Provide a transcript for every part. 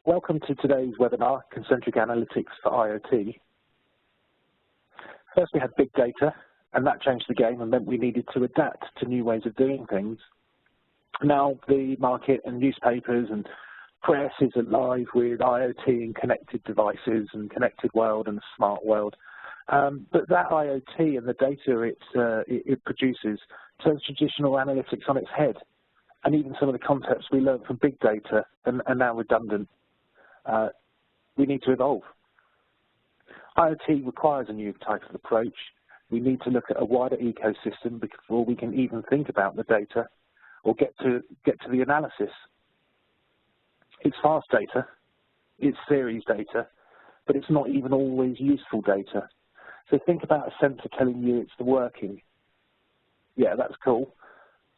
Welcome to today's webinar, Concentric Analytics for IoT. First we had big data, and that changed the game and meant we needed to adapt to new ways of doing things. Now the market and newspapers and press is alive with IoT and connected devices and connected world and smart world. But that IoT and the data it produces turns traditional analytics on its head. And even some of the concepts we learned from big data are now redundant. We need to evolve. IoT requires a new type of approach. We need to look at a wider ecosystem before we can even think about the data or get to the analysis. It's fast data, it's series data, but it's not even always useful data. So think about a sensor telling you it's working. Yeah, that's cool.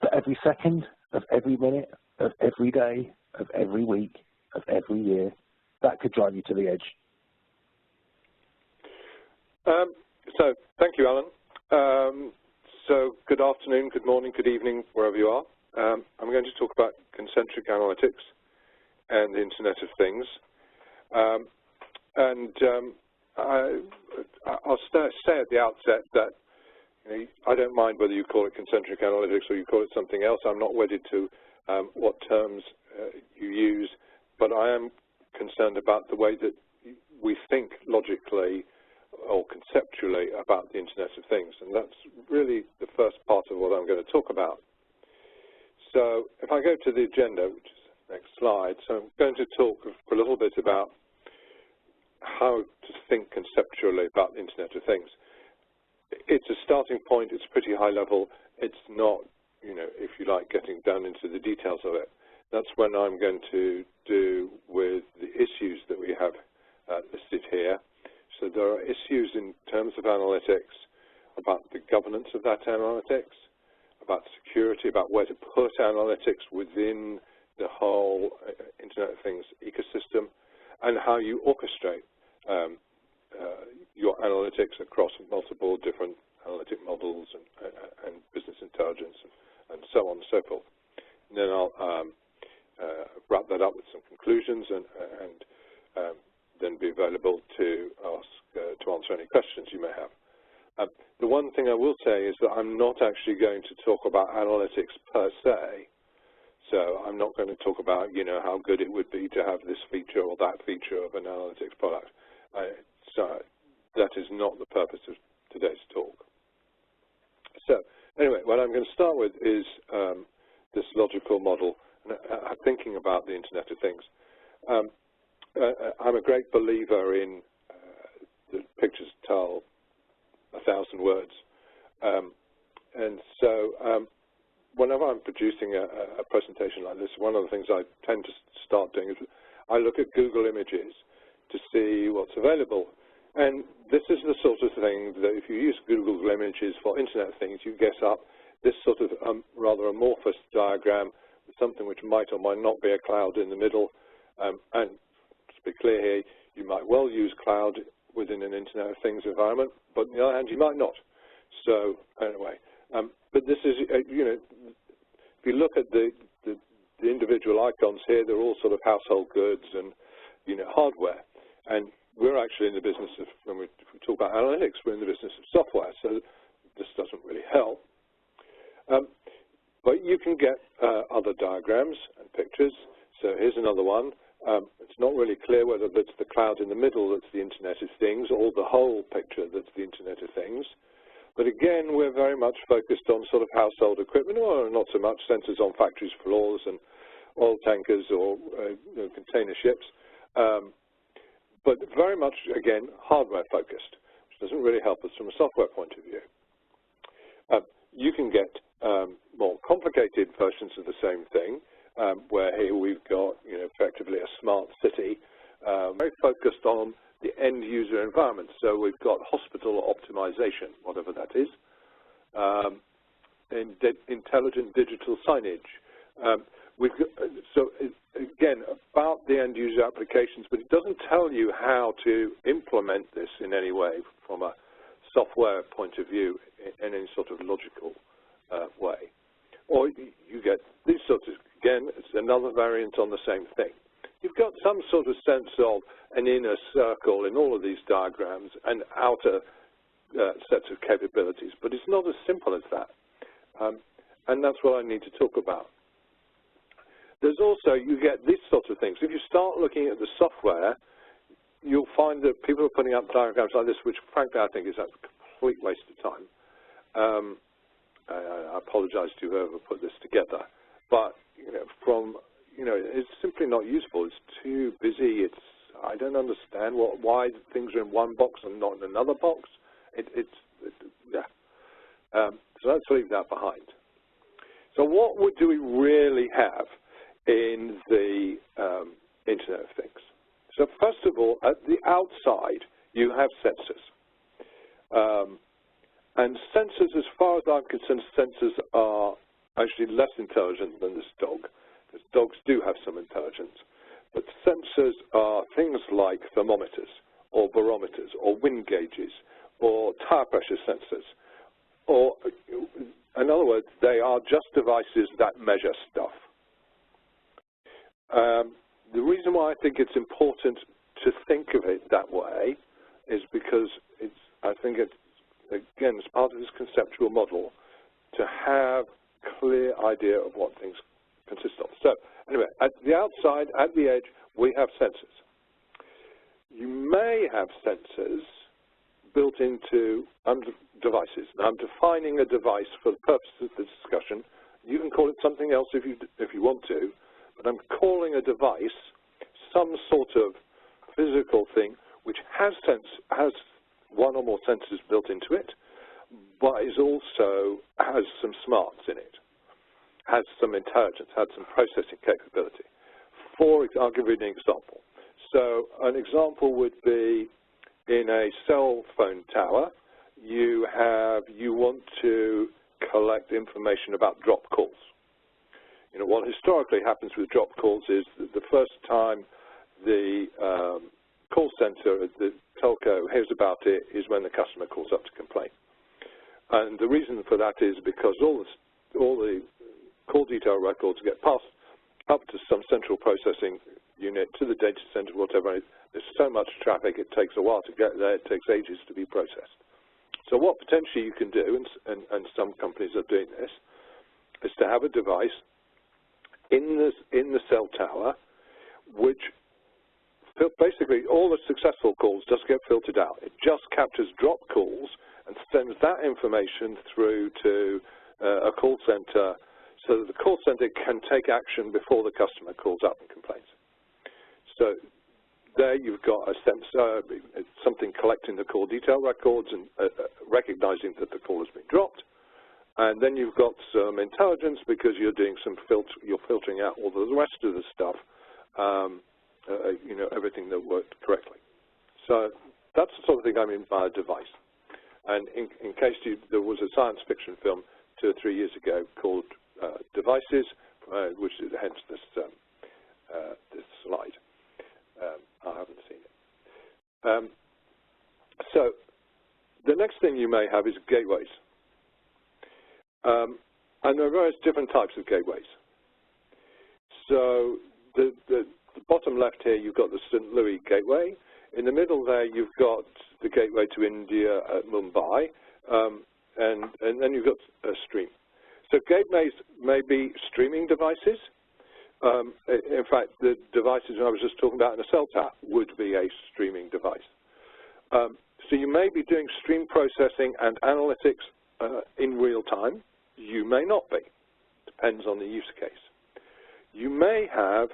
But every second of every minute of every day of every week of every year, that could drive you to the edge. So thank you, Alan. So good afternoon, good morning, good evening, wherever you are. I'm going to talk about concentric analytics and the Internet of Things. I'll say at the outset that I don't mind whether you call it concentric analytics or you call it something else. I'm not wedded to what terms you use, but I am concerned about the way that we think logically or conceptually about the Internet of Things, and that's really the first part of what I'm going to talk about. So if I go to the agenda, which is the next slide, so I'm going to talk for a little bit about how to think conceptually about the Internet of Things. It's a starting point, it's pretty high level, it's not, if you like, getting down into the details of it. That's when I'm going to do with the issues that we have listed here. So there are issues in terms of analytics, about the governance of that analytics, about security, about where to put analytics within the whole Internet of Things ecosystem, and how you orchestrate your analytics across multiple different analytic models and business intelligence and so on and so forth. And then I'll wrap that up with some conclusions and then be available to answer any questions you may have. The one thing I will say is that I'm not actually going to talk about analytics per se. So I'm not going to talk about, how good it would be to have this feature or that feature of an analytics product. So that is not the purpose of today's talk. So anyway, what I'm going to start with is this logical model, thinking about the Internet of Things. I'm a great believer in the pictures tell 1,000 words. And so whenever I'm producing a presentation like this, one of the things I tend to start doing is I look at Google Images to see what's available. And this is the sort of thing that if you use Google Images for Internet of Things, you get up this sort of rather amorphous diagram with something which might or might not be a cloud in the middle. And to be clear here, you might well use cloud within an Internet of Things environment, but on the other hand, you might not. So anyway, but this is, if you look at the individual icons here, they're all sort of household goods and, hardware. And we're actually in the business of, when we talk about analytics, we're in the business of software, so this doesn't really help. But you can get other diagrams and pictures. So here's another one. It's not really clear whether it's the cloud in the middle that's the Internet of Things or the whole picture that's the Internet of Things. But again, we're very much focused on sort of household equipment, or not so much sensors on factories' floors and oil tankers or container ships. But very much, again, hardware-focused, which doesn't really help us from a software point of view. You can get more complicated versions of the same thing, where here we've got, effectively a smart city, very focused on the end-user environment. So we've got hospital optimization, whatever that is, intelligent digital signage. So again, about the end-user applications, but it doesn't tell you how to implement this in any way from a software point of view in any sort of logical way. Or you get these sorts of, again, it's another variant on the same thing. you've got some sort of sense of an inner circle in all of these diagrams and outer sets of capabilities, but it's not as simple as that. And that's what I need to talk about. There's also, you get these sorts of things. If you start looking at the software, you'll find that people are putting up diagrams like this, which frankly I think is a complete waste of time. I apologize to whoever put this together, but it's simply not useful. It's too busy. I don't understand why things are in one box and not in another box. So let's leave that behind. So what do we really have in the Internet of Things? So first of all, at the outside, you have sensors. And sensors, as far as I'm concerned, sensors are actually less intelligent than this dog, because dogs do have some intelligence. But sensors are things like thermometers, or barometers, or wind gauges, or tire pressure sensors. Or, in other words, they are just devices that measure stuff. The reason why I think it's important to think of it that way is because I think again, as part of this conceptual model, to have a clear idea of what things consist of. So, anyway, at the outside, at the edge, we have sensors. You may have sensors built into devices. Now, I'm defining a device for the purpose of the discussion. You can call it something else if you want to, but I'm calling a device some sort of physical thing which has one or more sensors built into it, but also has some smarts in it, has some intelligence, has some processing capability. I'll give you an example. So an example would be in a cell phone tower, you want to collect information about drop calls. What historically happens with drop calls is that the first time the call center, the telco, hears about it is when the customer calls up to complain. And the reason for that is because all the call detail records get passed up to some central processing unit, to the data center, whatever. There's so much traffic, it takes a while to get there, it takes ages to be processed. So what potentially you can do, and some companies are doing this, is to have a device in the cell tower which basically all the successful calls just get filtered out. It just captures drop calls and sends that information through to a call center so that the call center can take action before the customer calls up and complains. So there you've got a sensor, something collecting the call detail records and recognizing that the call has been dropped. And then you've got some intelligence because you're doing you're filtering out all the rest of the stuff, everything that worked correctly. So that's the sort of thing I mean by a device. And in case there was a science fiction film 2 or 3 years ago called Devices, which is hence this slide. I haven't seen it. So the next thing you may have is gateways. And there are various different types of gateways. So the bottom left here, you've got the St. Louis Gateway. In the middle there, you've got the gateway to India at Mumbai. And then you've got a stream. So gateways may be streaming devices. In fact, the devices I was just talking about in a cell tower would be a streaming device. So you may be doing stream processing and analytics in real time. You may not be. Depends on the use case. You may have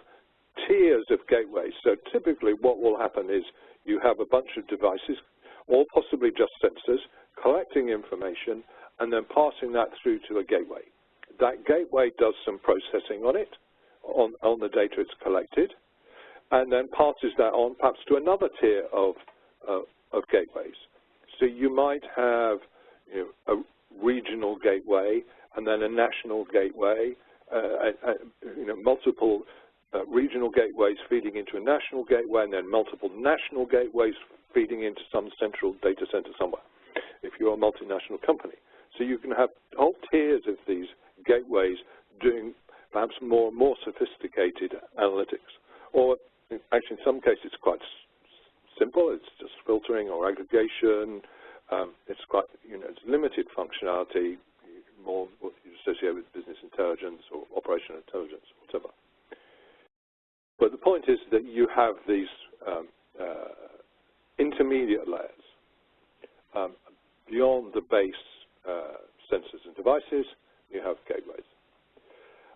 tiers of gateways. So typically what will happen is you have a bunch of devices, or possibly just sensors, collecting information and then passing that through to a gateway. That gateway does some processing on it, on the data it's collected, and then passes that on perhaps to another tier of gateways. So you might have a regional gateway and then a national gateway, multiple regional gateways feeding into a national gateway, and then multiple national gateways feeding into some central data center somewhere, if you're a multinational company. So you can have whole tiers of these gateways doing perhaps more sophisticated analytics. Or actually in some cases it's quite simple. It's just filtering or aggregation. It's quite, it's limited functionality, more what you associate with business intelligence or operational intelligence, whatever. But the point is that you have these intermediate layers. Beyond the base sensors and devices, you have gateways.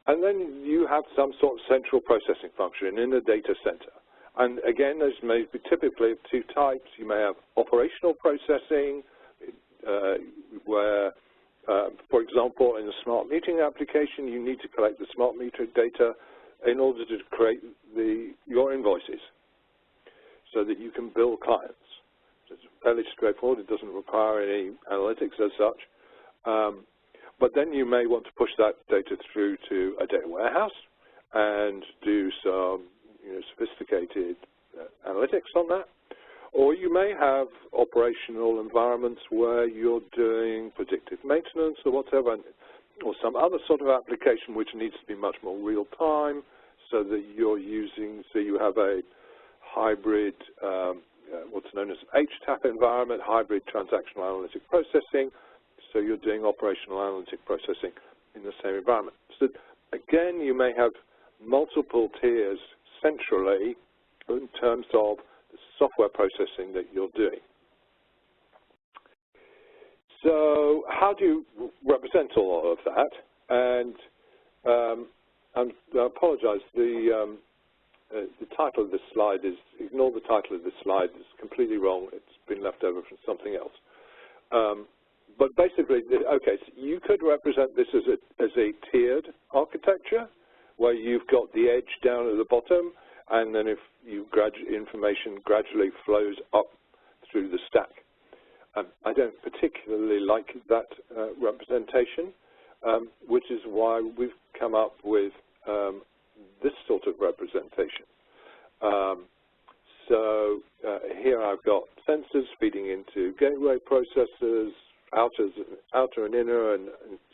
And then you have some sort of central processing function in the data center. And again, there's may be typically two types. You may have operational processing, where, for example, in a smart metering application, you need to collect the smart meter data in order to create your invoices so that you can bill clients. It's fairly straightforward. It doesn't require any analytics as such. But then you may want to push that data through to a data warehouse and do some sophisticated analytics on that. Or you may have operational environments where you're doing predictive maintenance or whatever, or some other sort of application which needs to be much more real-time, so that you're using, so you have a hybrid, what's known as HTAP environment, hybrid transactional analytic processing, so you're doing operational analytic processing in the same environment. So again, you may have multiple tiers centrally in terms of the software processing that you're doing. So how do you represent all of that? And I apologize, the title of this slide is, ignore the title of this slide, it's completely wrong, it's been left over from something else. But basically, okay, so you could represent this as a tiered architecture, where you've got the edge down at the bottom, and then if you information gradually flows up through the stack. I don't particularly like that representation, which is why we've come up with this sort of representation. So here I've got sensors feeding into gateway processors, outer and inner, and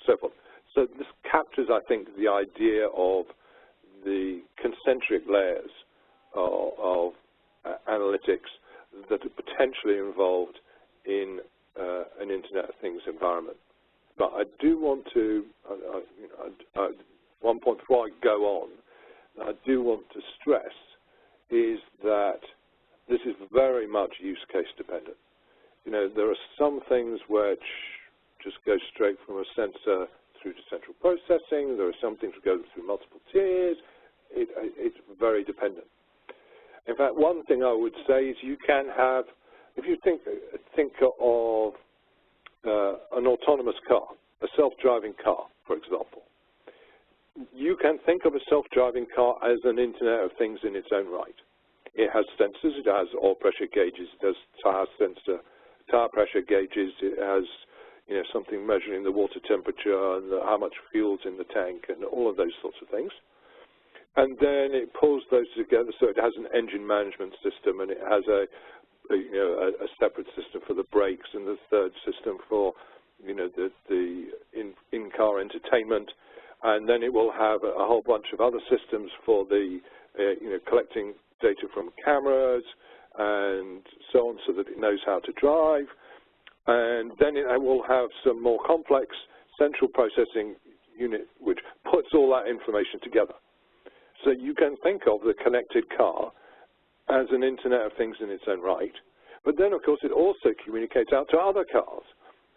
so forth. So this captures, I think, the idea of the concentric layers of analytics that are potentially involved in an Internet of Things environment. But I do want to, one point before I go on, I do want to stress is that this is very much use case dependent. There are some things which just go straight from a sensor through to central processing. There are some things that go through multiple tiers. It's very dependent. In fact, one thing I would say is you can have, if you think of an autonomous car, a self-driving car, for example, you can think of a self-driving car as an Internet of Things in its own right. It has sensors, it has oil pressure gauges, it has tire pressure gauges, it has something measuring the water temperature and how much fuel's in the tank and all of those sorts of things. And then it pulls those together, so it has an engine management system, and it has a separate system for the brakes, and the third system for the in-car entertainment, and then it will have a whole bunch of other systems for the collecting data from cameras and so on, so that it knows how to drive. And then it will have some more complex central processing unit which puts all that information together. So you can think of the connected car as an Internet of Things in its own right, but then of course it also communicates out to other cars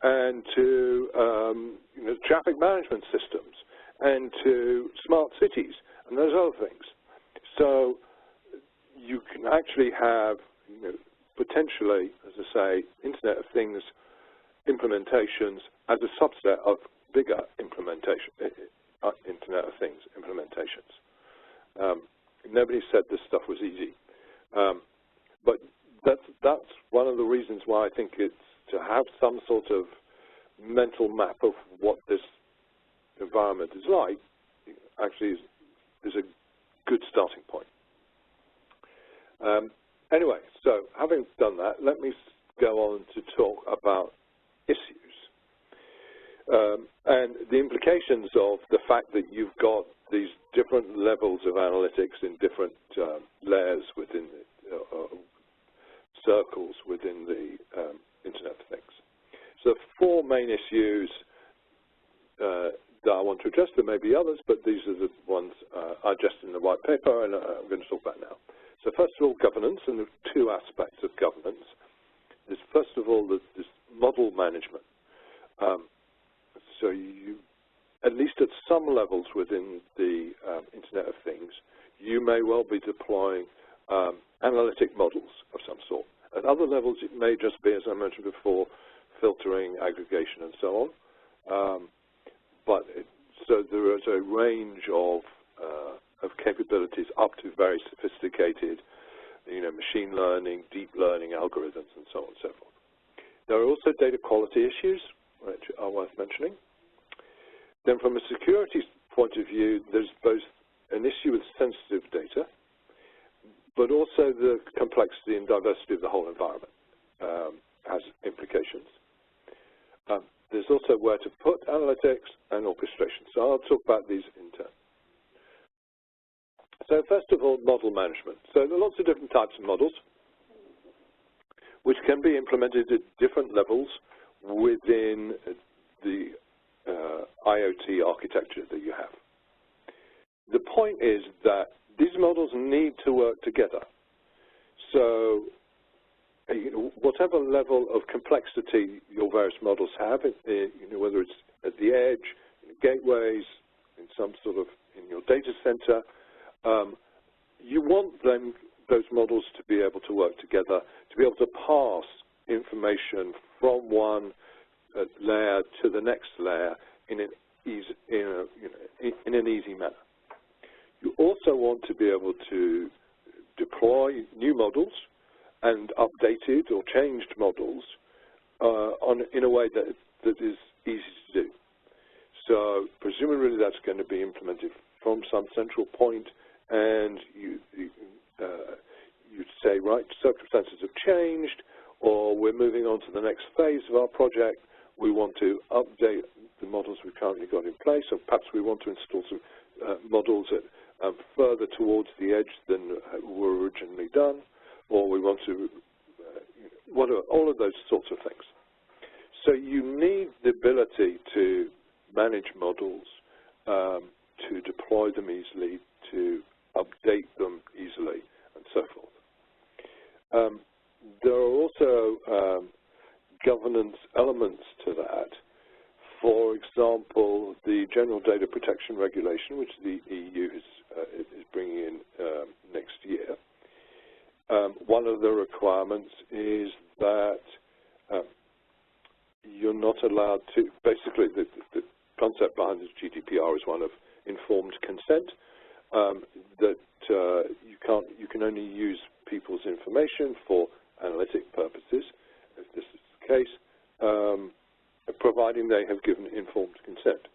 and to traffic management systems and to smart cities and those other things. So you can actually have potentially, as I say, Internet of Things implementations as a subset of bigger implementation, Internet of Things implementations. Nobody said this stuff was easy, but that's one of the reasons why I think it's to have some sort of mental map of what this environment is like actually is a good starting point. Anyway, so having done that, let me go on to talk about issues. And the implications of the fact that you've got these different levels of analytics in different layers within the, circles within the Internet of Things. So 4 main issues that I want to address. There may be others, but these are the ones I addressed in the white paper, and I'm going to talk about now. So first of all, governance, and there are 2 aspects of governance. There's first of all this model management. So you, at least at some levels within the Internet of Things, you may well be deploying analytic models of some sort. At other levels, it may just be, as I mentioned before, filtering, aggregation, and so on. So there is a range of capabilities up to very sophisticated, machine learning, deep learning algorithms, and so on and so forth. There are also data quality issues, which are worth mentioning. Then from a security point of view, there's both an issue with sensitive data, but also the complexity and diversity of the whole environment has implications. There's also where to put analytics and orchestration. So I'll talk about these in turn. So first of all, model management. So there are lots of different types of models which can be implemented at different levels within the IoT architecture that you have. The point is that these models need to work together. So whatever level of complexity your various models have, whether it's at the edge, in gateways, in some sort of in your data center, you want those models to be able to work together, to be able to pass information from one layer to the next layer in an easy manner. You also want to be able to deploy new models and updated or changed models in a way that is easy to do. So presumably that's going to be implemented from some central point, and you say, right, circumstances have changed, or we're moving on to the next phase of our project. We want to update the models we've currently got in place, or perhaps we want to install some models that further towards the edge than were originally done, or we want to, all of those sorts of things. So you need the ability to manage models, to deploy them easily, to update them easily, and so forth. There are also governance elements to that. For example, the General Data Protection Regulation, which the EU is bringing in next year. One of the requirements is that you're not allowed to, basically the concept behind this GDPR is one of informed consent, that you can only use people's information for analytic purposes, if this is the case, providing they have given informed consent.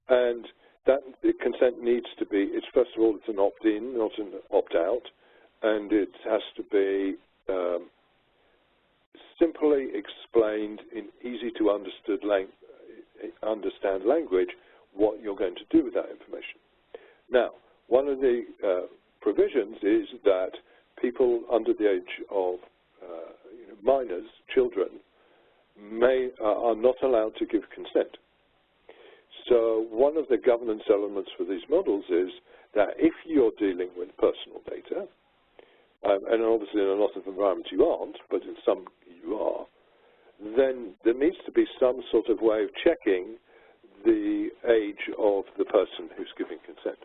And that consent needs to be, first of all, it's an opt-in, not an opt-out, and it has to be simply explained in easy to understand language what you're going to do with that information. Now, one of the provisions is that people under the age of minors, children, are not allowed to give consent. So one of the governance elements for these models is that if you're dealing with personal data, and obviously in a lot of environments you aren't, but in some you are, then there needs to be some sort of way of checking the age of the person who's giving consent.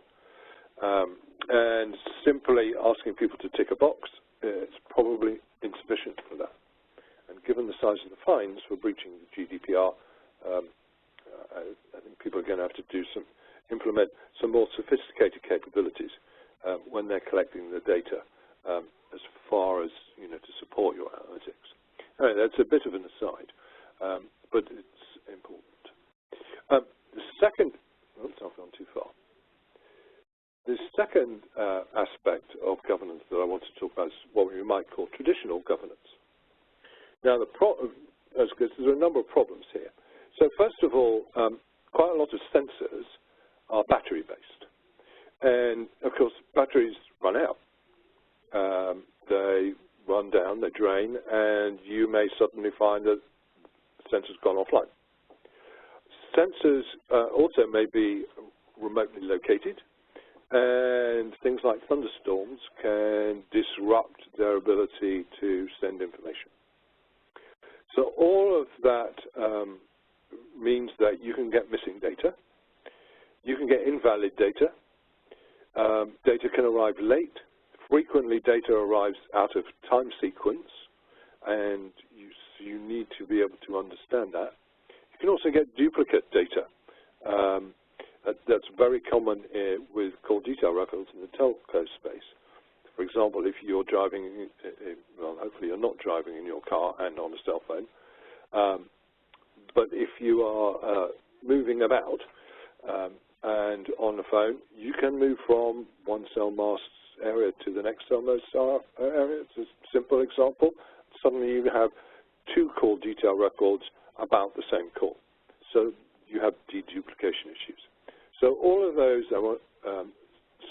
And simply asking people to tick a box is probably insufficient for that. And given the size of the fines for breaching the GDPR, I think people are going to have to implement some more sophisticated capabilities when they're collecting the data as far as, to support your analytics. Anyway, that's a bit of an aside, but it's important. The second, oops, I've gone too far. The second aspect of governance that I want to talk about is what we might call traditional governance. Now, there are a number of problems here. So first of all, quite a lot of sensors are battery-based. And, of course, batteries run out. They run down, they drain, and you may suddenly find that the sensor's gone offline. Sensors also may be remotely located, and things like thunderstorms can disrupt their ability to send information. So all of that means that you can get missing data, you can get invalid data, data can arrive late. Frequently, data arrives out of time sequence, and you need to be able to understand that. You can also get duplicate data. That's very common with call detail records in the telco space. For example, if you're driving, well, hopefully you're not driving in your car and on a cell phone, but if you are moving about and on the phone, you can move from one cell mast area to the next cell mast area. It's a simple example. Suddenly you have two call detail records about the same call. So you have deduplication issues. So all of those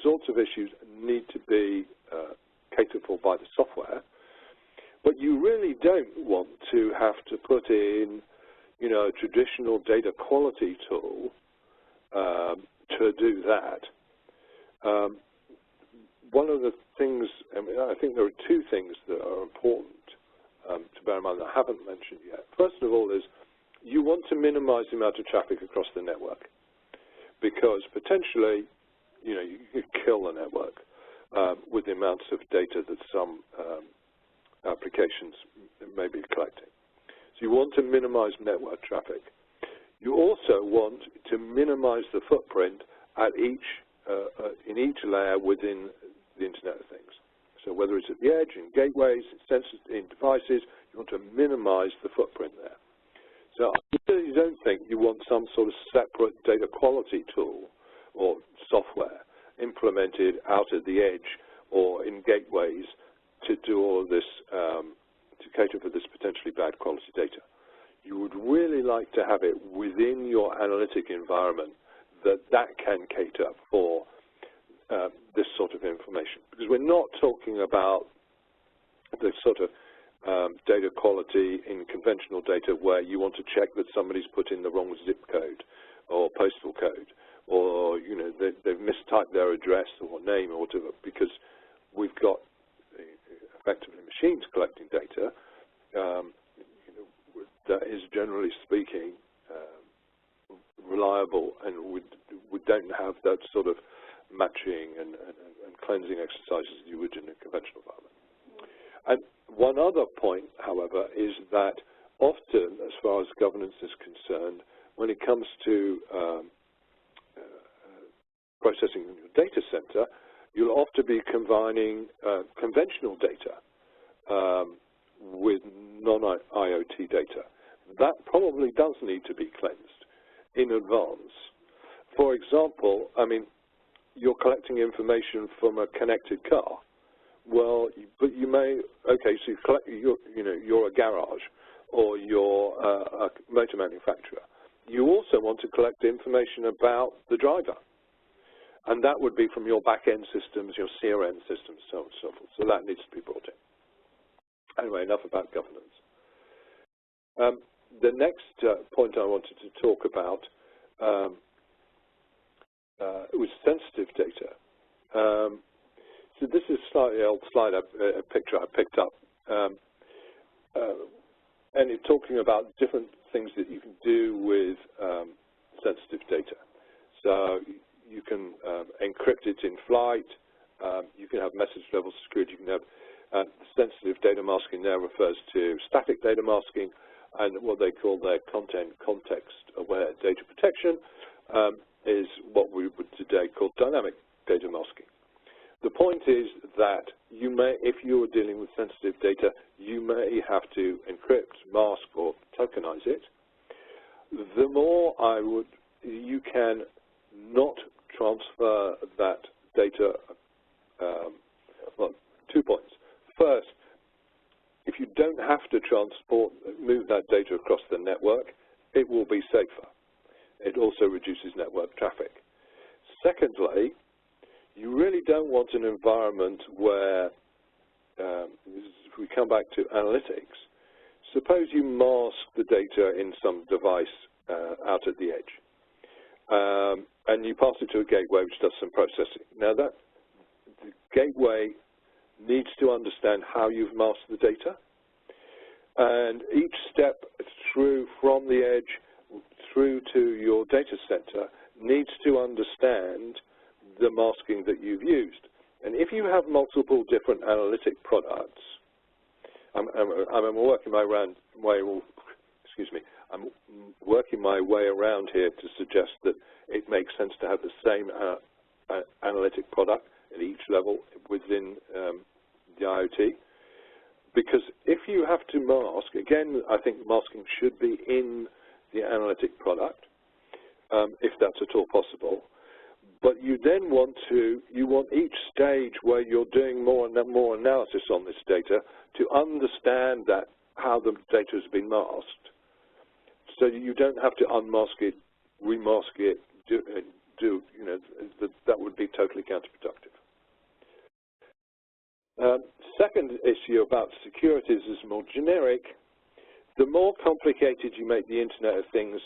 sorts of issues need to be catered for by the software, but you really don't want to have to put in, you know, a traditional data quality tool to do that. One of the things, I think there are two things that are important to bear in mind that I haven't mentioned yet. First of all is you want to minimize the amount of traffic across the network, because potentially, you know, you could kill the network with the amounts of data that some applications may be collecting. So you want to minimize network traffic. You also want to minimize the footprint at in each layer within the Internet of Things. So whether it's at the edge, in gateways, in sensors, in devices, you want to minimize the footprint there. So I really don't think you want some sort of separate data quality tool or software implemented out at the edge or in gateways to do all of this, to cater for this potentially bad quality data. You would really like to have it within your analytic environment that can cater for this sort of information. Because we're not talking about the sort of data quality in conventional data where you want to check that somebody's put in the wrong zip code or postal code, or, you know, they've mistyped their address or name or whatever, because we've got effectively machines collecting data that is, generally speaking, reliable, and we don't have that sort of matching and cleansing exercises you would in a conventional environment. And one other point, however, is that often, as far as governance is concerned, when it comes to processing in your data center, you'll often be combining conventional data with non-IoT data. That probably does need to be cleansed in advance. For example, I mean, you're collecting information from a connected car. Well, but you may, okay, so you're a garage or you're a motor manufacturer. You also want to collect information about the driver. And that would be from your back-end systems, your CRM systems, so on and so forth. So that needs to be brought in. Anyway, enough about governance. The next point I wanted to talk about was sensitive data. So this is a slightly old slide, a picture I picked up, and it's talking about different things that you can do with sensitive data. So you can encrypt it in flight, you can have message level security, you can have sensitive data masking. There refers to static data masking and what they call their content context aware data protection is what we would today call dynamic data masking. The point is that you may, if you are dealing with sensitive data, you may have to encrypt, mask, or tokenize it. The more you can not transfer that data, well, 2 points. First, if you don't have to move that data across the network, it will be safer. It also reduces network traffic. Secondly, you really don't want an environment where, if we come back to analytics, suppose you mask the data in some device out at the edge, and you pass it to a gateway which does some processing. Now the gateway needs to understand how you've masked the data, and each step through from the edge through to your data center needs to understand the masking that you've used. And if you have multiple different analytic products, I'm working my way around here to suggest that it makes sense to have the same analytic product at each level within the IoT. Because if you have to mask, again, I think masking should be in the analytic product, if that's at all possible. But you then want each stage where you're doing more and more analysis on this data to understand that how the data has been masked, so you don't have to unmask it, remask it, that would be totally counterproductive. Second issue about security is more generic. The more complicated you make the Internet of Things,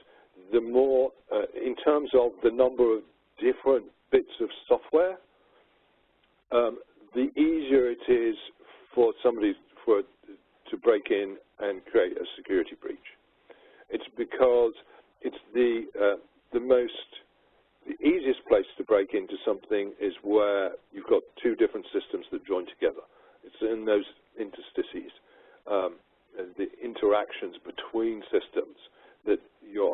the more, in terms of the number of different bits of software, the easier it is for somebody to break in and create a security breach. It's because it's the easiest place to break into something is where you've got two different systems that join together. It's in those interstices, the interactions between systems, that you're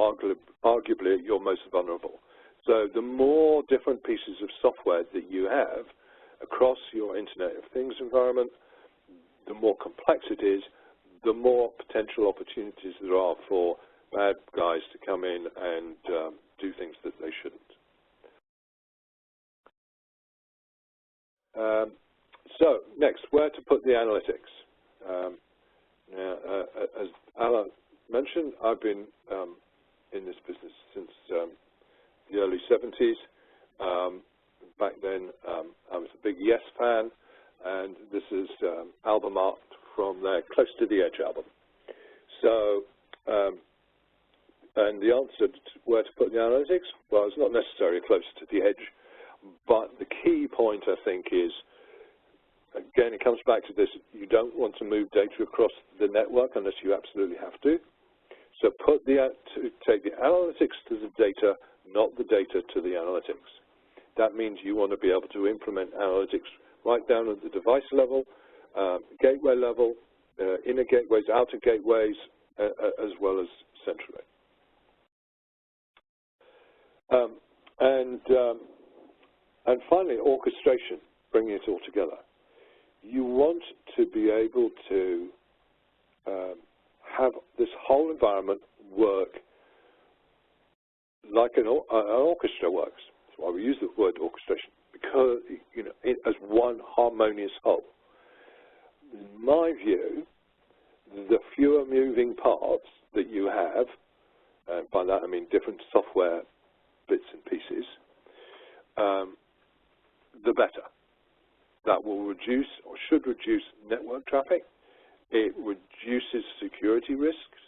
arguably you're most vulnerable. So the more different pieces of software that you have across your Internet of Things environment, the more complex it is, the more potential opportunities there are for bad guys to come in and do things that they shouldn't. So next, where to put the analytics? Now, as Alan mentioned, I've been in this business since the early 70s. Back then, I was a big Yes fan, and this is album art from their Close to the Edge album. So, and the answer to where to put the analytics, well, it's not necessarily close to the edge, but the key point, I think, is, again, it comes back to this, you don't want to move data across the network unless you absolutely have to. So take the analytics to the data, not the data to the analytics. That means you want to be able to implement analytics right down at the device level, gateway level, inner gateways, outer gateways, as well as centrally. And finally, orchestration, bringing it all together. You want to be able to have this whole environment work like an orchestra works. That's why we use the word orchestration, because as one harmonious whole. In my view, the fewer moving parts that you have, and by that I mean different software bits and pieces, the better. That will reduce, or should reduce, network traffic. It reduces security risks.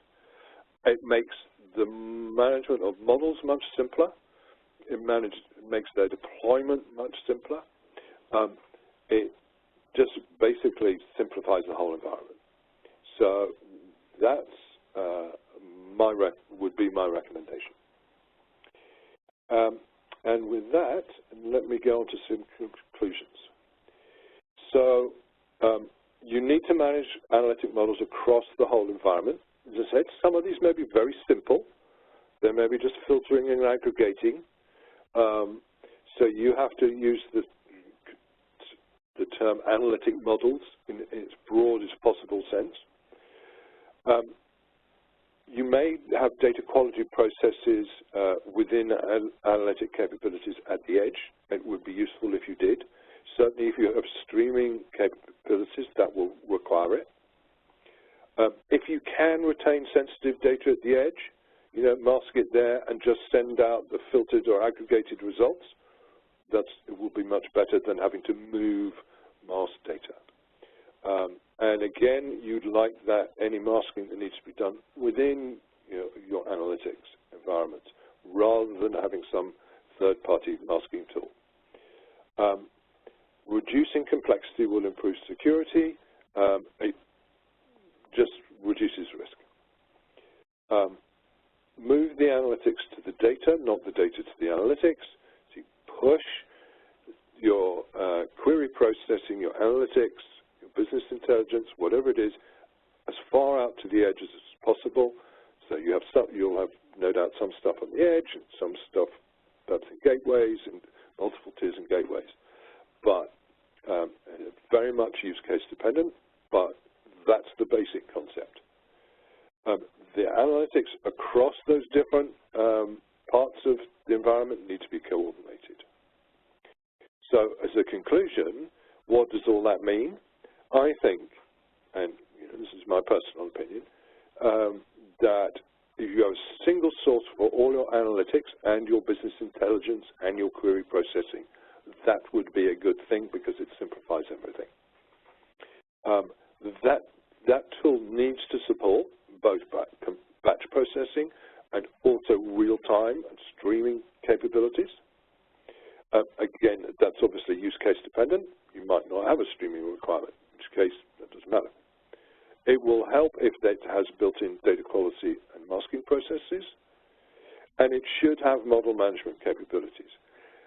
It makes the management of models much simpler. It makes their deployment much simpler. It just basically simplifies the whole environment. So that's would be my recommendation. And with that, let me go on to some conclusions. So you need to manage analytic models across the whole environment. As I said, some of these may be very simple. They may be just filtering and aggregating. So you have to use the term analytic models in its broadest possible sense. You may have data quality processes within analytic capabilities at the edge. It would be useful if you did. Certainly if you have streaming capabilities, that will require it. If you can retain sensitive data at the edge, mask it there and just send out the filtered or aggregated results. It will be much better than having to move mask data. And again, you'd like that any masking that needs to be done within your analytics environment, rather than having some third-party masking tool. Reducing complexity will improve security. It just reduces risk. Move the analytics to the data, not the data to the analytics. So you push your query processing, your analytics, your business intelligence, whatever it is, as far out to the edges as possible. So you have you'll have no doubt some stuff on the edge and some stuff that's in gateways and multiple tiers and gateways. But very much use case dependent, but that's the basic concept. The analytics across those different parts of the environment need to be coordinated. So as a conclusion, what does all that mean? I think, and this is my personal opinion, that if you have a single source for all your analytics and your business intelligence and your query processing, that would be a good thing because it simplifies everything. That tool needs to support both batch processing and also real-time and streaming capabilities. Again, that's obviously use case dependent. You might not have a streaming requirement, in which case that doesn't matter. It will help if it has built-in data quality and masking processes, and it should have model management capabilities.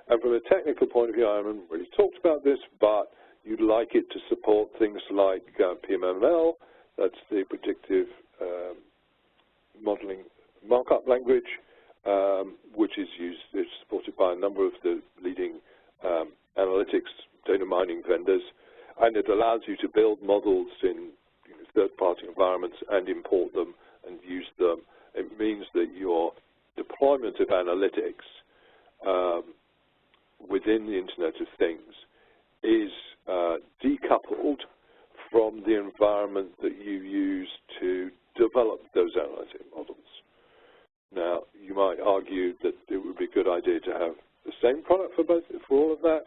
And from a technical point of view, I haven't really talked about this, but you'd like it to support things like PMML, that's the predictive modeling markup language, which is supported by a number of the leading analytics data mining vendors, and it allows you to build models in third-party environments and import them and use them. It means that your deployment of analytics within the Internet of Things is decoupled from the environment that you use to develop those analytic models. Now, you might argue that it would be a good idea to have the same product for all of that,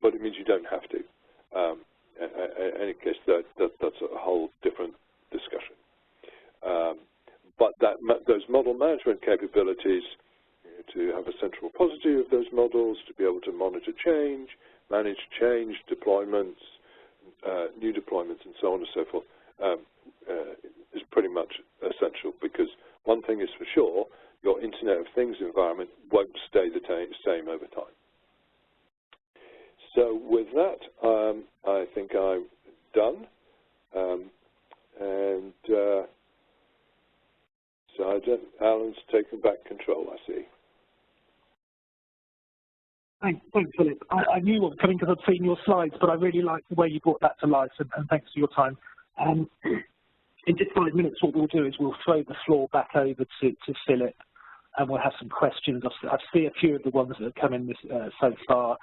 but it means you don't have to. In any case, that's a whole different discussion. But those model management capabilities, to have a central repository of those models, to be able to monitor change, manage change, deployments, new deployments, and so on and so forth, is pretty much essential, because one thing is for sure, your Internet of Things environment won't stay the same over time. So with that, I think I'm done. So Alan's taken back control, I see. Thanks, Philip. I knew what was coming because I'd seen your slides, but I really liked the way you brought that to life, and thanks for your time. In just 5 minutes, what we'll do is we'll throw the floor back over to Philip, and we'll have some questions. I see a few of the ones that have come in so far.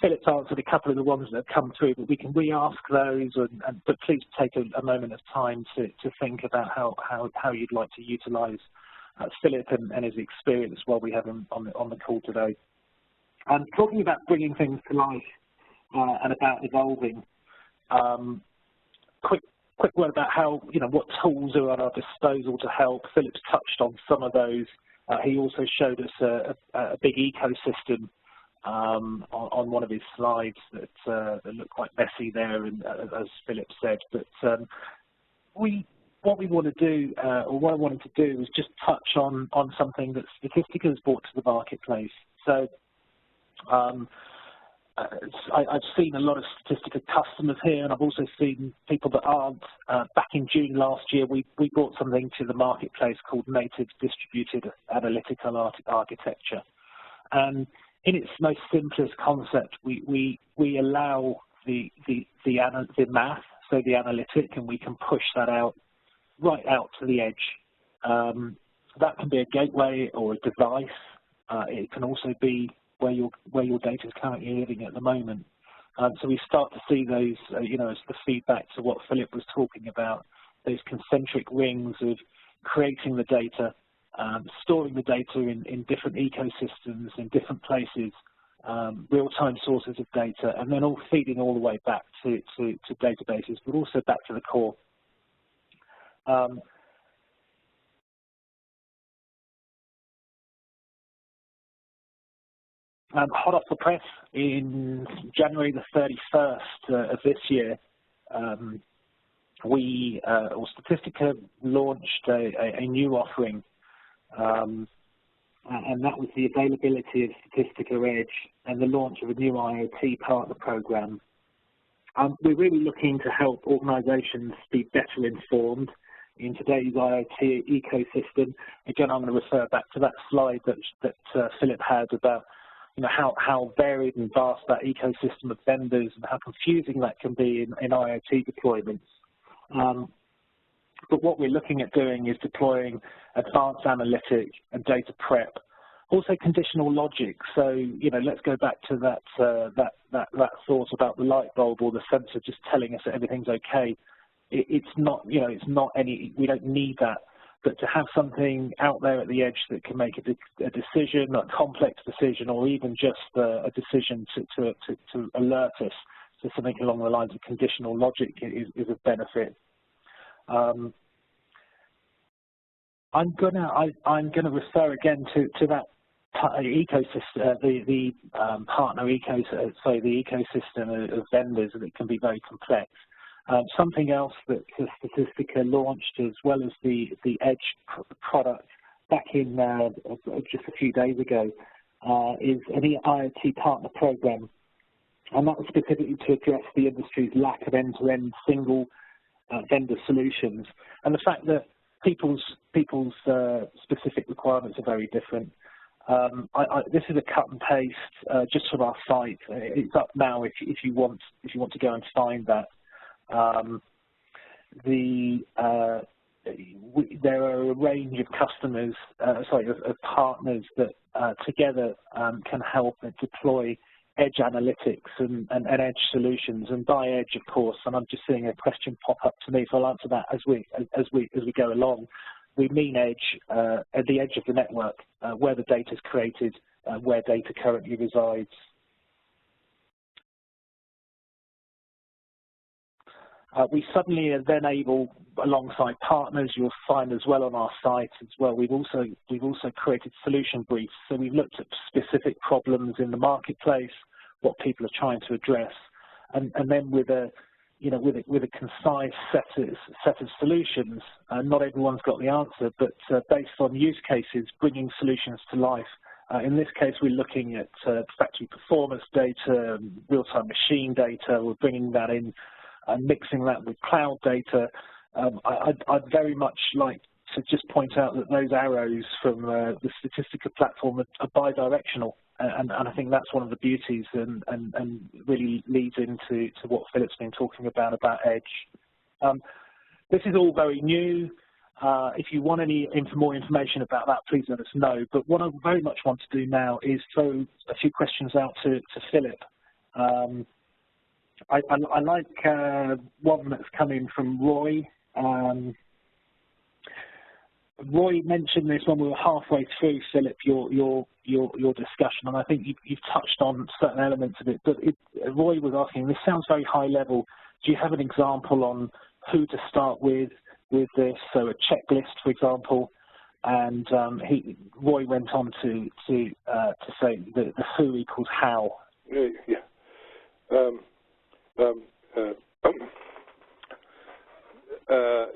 Philip's answered a couple of the ones that have come through, but we can re-ask those, but please take a moment of time to think about how you'd like to utilise Philip and his experience while we have him on the call today. Talking about bringing things to life and about evolving, quick word about how, what tools are at our disposal to help. Philip's touched on some of those. He also showed us a big ecosystem on one of his slides that looked quite messy there, and as Philip said. But what we want to do, or what I wanted to do, was just touch on something that Statistica has brought to the marketplace. So I've seen a lot of Statistica customers here, and I've also seen people that aren't. Back in June last year, we brought something to the marketplace called Native Distributed Analytical Architecture. And in its most simplest concept, we allow the math, so the analytic, and we can push that out right out to the edge. That can be a gateway or a device. It can also be where your data is currently living at the moment. So we start to see those, as the feedback to what Philip was talking about, those concentric rings of creating the data, storing the data in different ecosystems, in different places, real-time sources of data, and then all feeding all the way back to databases, but also back to the core. Hot off the press, in January the 31st of this year, Statistica launched a new offering, and that was the availability of Statistica Edge and the launch of a new IoT partner program. We're really looking to help organizations be better informed in today's IoT ecosystem. Again, I'm going to refer back to that slide that Philip had about how varied and vast that ecosystem of vendors and how confusing that can be in IoT deployments. But what we're looking at doing is deploying advanced analytic and data prep, also conditional logic. So let's go back to that thought about the light bulb or the sensor just telling us that everything's okay. It's not we don't need that. But to have something out there at the edge that can make a decision, a complex decision, or even just a decision to alert us to something along the lines of conditional logic is of benefit. I'm gonna refer again to that ecosystem, the partner ecosystem, the ecosystem of vendors, and it can be very complex. Something else that Statistica launched, as well as the Edge product back in just a few days ago, is an IoT partner program, and that was specifically to address the industry's lack of end-to-end single vendor solutions, and the fact that people's specific requirements are very different. This is a cut and paste just from our site. It's up now if you want to go and find that. There are a range of customers, of partners that together can help deploy edge analytics and edge solutions. And by edge, of course, and I'm just seeing a question pop up to me, so I'll answer that as we go along. We mean edge at the edge of the network, where the data is created, where data currently resides. We suddenly are then able, alongside partners, you'll find as well on our site as well, we've also created solution briefs. So we've looked at specific problems in the marketplace, what people are trying to address, and then with a concise set of solutions. Not everyone's got the answer, but based on use cases, bringing solutions to life. In this case, we're looking at factory performance data, real-time machine data. We're bringing that in, mixing that with cloud data. I'd very much like to just point out that those arrows from the Statistica platform are bi-directional, and I think that's one of the beauties and really leads into what Philip's been talking about Edge. This is all very new. If you want any more information about that, please let us know. But what I very much want to do now is throw a few questions out to Philip. I like one that's coming from Roy. Roy mentioned this when we were halfway through, Philip, your discussion, and I think you've touched on certain elements of it. But Roy was asking, this sounds very high level. Do you have an example on who to start with this? So a checklist, for example. And Roy went on to say the who equals how. Yeah.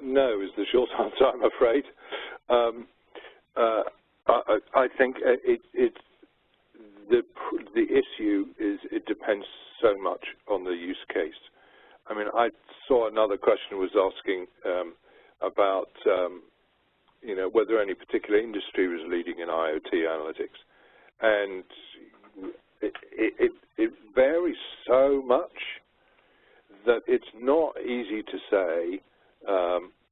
No is the short answer, I'm afraid. I think the issue is it depends so much on the use case. I mean, I saw another question was asking about whether any particular industry was leading in IoT analytics, and it varies so much that it's not easy to say.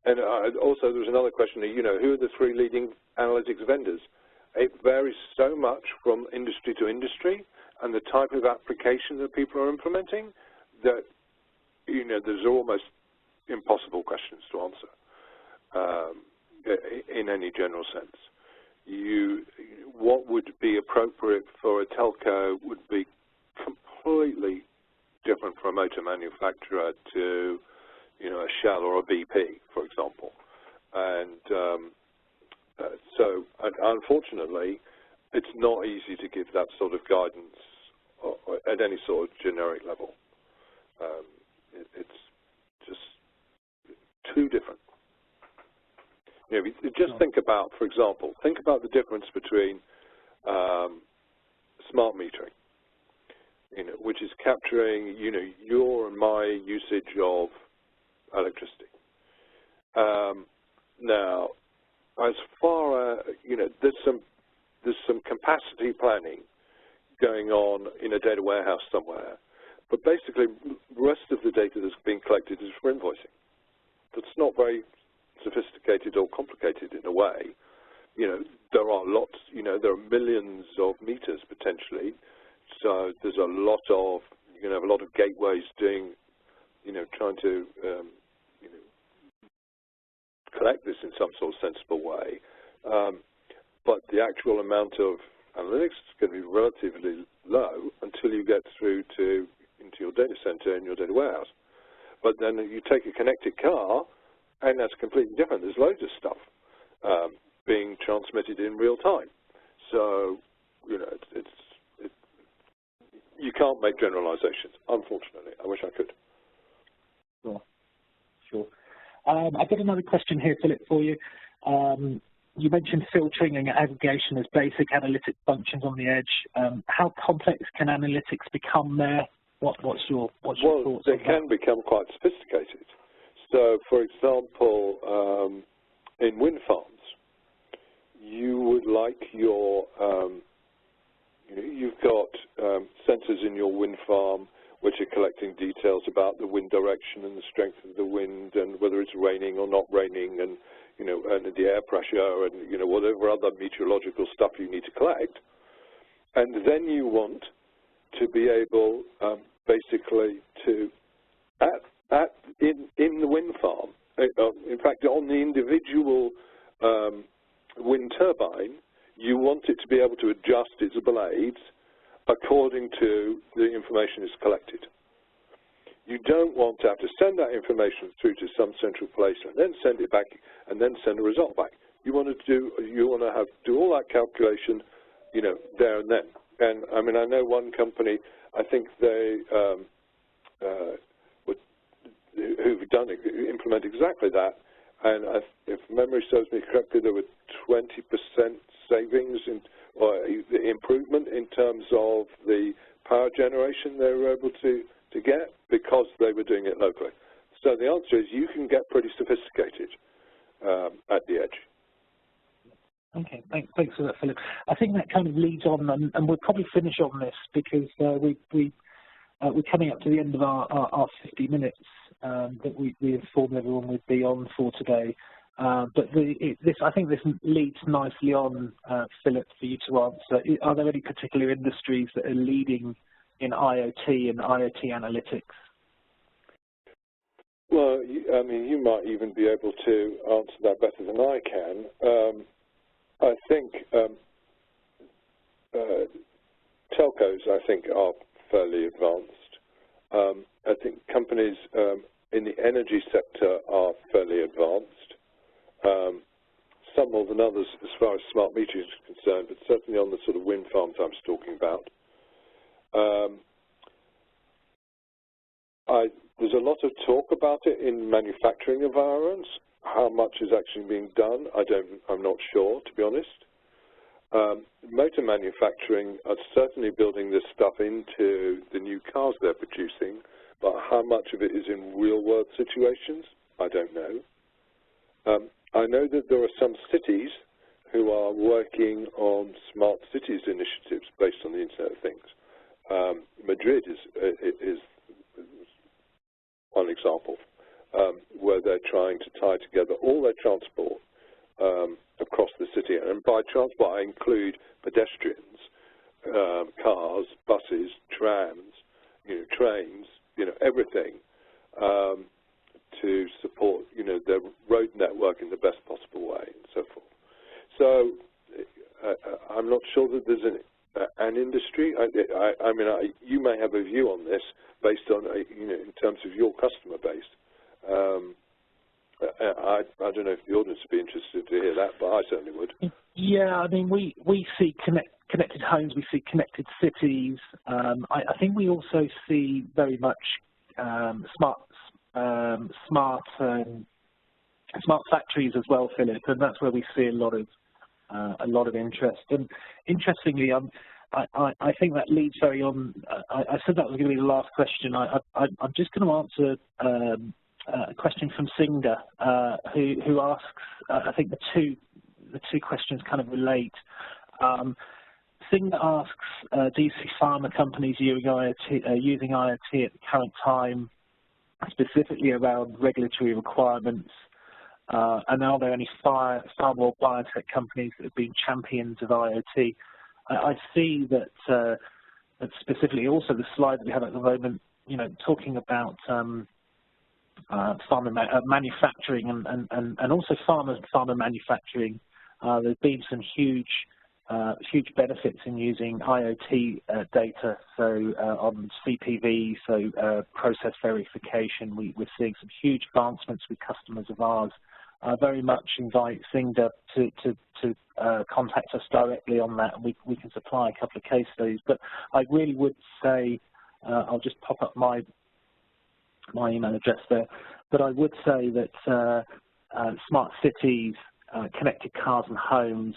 And also there was another question, who are the three leading analytics vendors? It varies so much from industry to industry and the type of application that people are implementing that, there's almost impossible questions to answer in any general sense. what would be appropriate for a telco would be completely different from a motor manufacturer to, a Shell or a BP, for example. And so, unfortunately, it's not easy to give that sort of guidance at any sort of generic level. It's just too different. Just think about, for example, the difference between smart metering, which is capturing, your and my usage of electricity. Now, as far as, there's some capacity planning going on in a data warehouse somewhere, but basically the rest of the data that's being collected is for invoicing. That's not very sophisticated or complicated in a way. There are lots, there are millions of meters potentially, so there's a lot of, you have a lot of gateways doing, trying to, collect this in some sort of sensible way. But the actual amount of analytics is going to be relatively low until you get through into your data center and your data warehouse. But then you take a connected car, and that's completely different. There's loads of stuff being transmitted in real time. So, you can't make generalizations, unfortunately. I wish I could. Sure. I've got another question here, Philip, for you. You mentioned filtering and aggregation as basic analytic functions on the edge. How complex can analytics become there? What's your thoughts on that? Well, they can become quite sophisticated. So, for example, in wind farms, you would like your, you've got sensors in your wind farm which are collecting details about the wind direction and the strength of the wind and whether it's raining or not raining and, and the air pressure and, whatever other meteorologial stuff you need to collect. And then you want to be able, basically, to, in the wind farm, in fact, on the individual wind turbine, you want it to be able to adjust its blades according to the information it's collected. You don't want to have to send that information through to some central place and then send it back and then send a result back. You want to do all that calculation, there and then. And I mean, I know one company, I think they who've implement exactly that. And if memory serves me correctly, there were 20% savings or improvement in terms of the power generation they were able to get because they were doing it locally. So the answer is you can get pretty sophisticated at the edge. Okay, thanks for that, Philip. I think that kind of leads on, and we'll probably finish on this because we're coming up to the end of our 50 minutes that we informed everyone would be on for today. But I think this leads nicely on, Philip, for you to answer. Are there any particular industries that are leading in IoT and IoT analytics? Well, I mean, you might even be able to answer that better than I can. I think telcos, are fairly advanced. I think companies in the energy sector are fairly advanced. Some more than others as far as smart metering is concerned, but certainly on the sort of wind farms I was talking about. There's a lot of talk about it in manufacturing environments. How much is actually being done, I'm not sure, to be honest. Motor manufacturing are certainly building this stuff into the new cars they're producing, but how much of it is in real-world situations, I don't know. I know that there are some cities who are working on smart cities initiatives based on the Internet of Things. Madrid is one example, where they're trying to tie together all their transport across the city. And by transport, I include pedestrians, cars, buses, trams, trains, everything to support, their road network in the best possible way and so forth. So I'm not sure that there's an industry. I mean, you may have a view on this based on, in terms of your customer base. I don't know if the audience would be interested to hear that, but I certainly would. Yeah, I mean, we see connected homes, we see connected cities. I think we also see very much smart factories as well, Philip, and that's where we see a lot of interest. And interestingly, I think that leads very on. I said that was going to be the last question. I'm just going to answer a question from Singda, who asks. I think the two questions kind of relate. Singda asks, do you see pharma companies using IoT at the current time, specifically around regulatory requirements? And are there any far more biotech companies that have been champions of IoT? I see that specifically also the slide that we have at the moment, talking about pharma manufacturing and also pharma manufacturing. There's been some huge benefits in using IoT data, so on CPV, so process verification. We're seeing some huge advancements with customers of ours. I very much invite Singda to contact us directly on that, and we can supply a couple of case studies. But I really would say, I'll just pop up my email address there, but I would say that smart cities, connected cars and homes,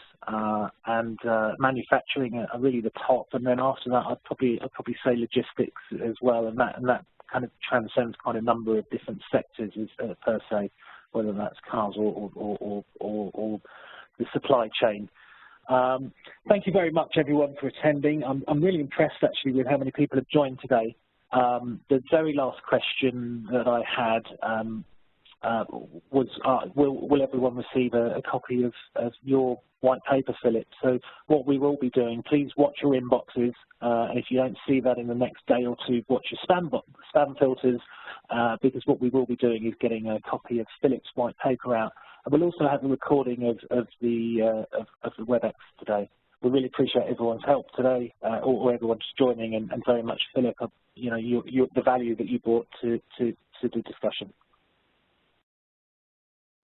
and manufacturing are really the top, and then after that I'd probably say logistics as well, and that kind of transcends quite a number of different sectors per se, whether that's cars or the supply chain. Thank you very much, everyone, for attending. I'm really impressed, actually, with how many people have joined today. The very last question that I had was, will everyone receive a copy of your white paper, Philip? So what we will be doing, please watch your inboxes. If you don't see that in the next day or two, watch your spam filters, because what we will be doing is getting a copy of Philip's white paper out. And we'll also have a recording of the WebEx today. We really appreciate everyone's help today, or everyone's joining, and very much, Philip, the value that you brought to the discussion.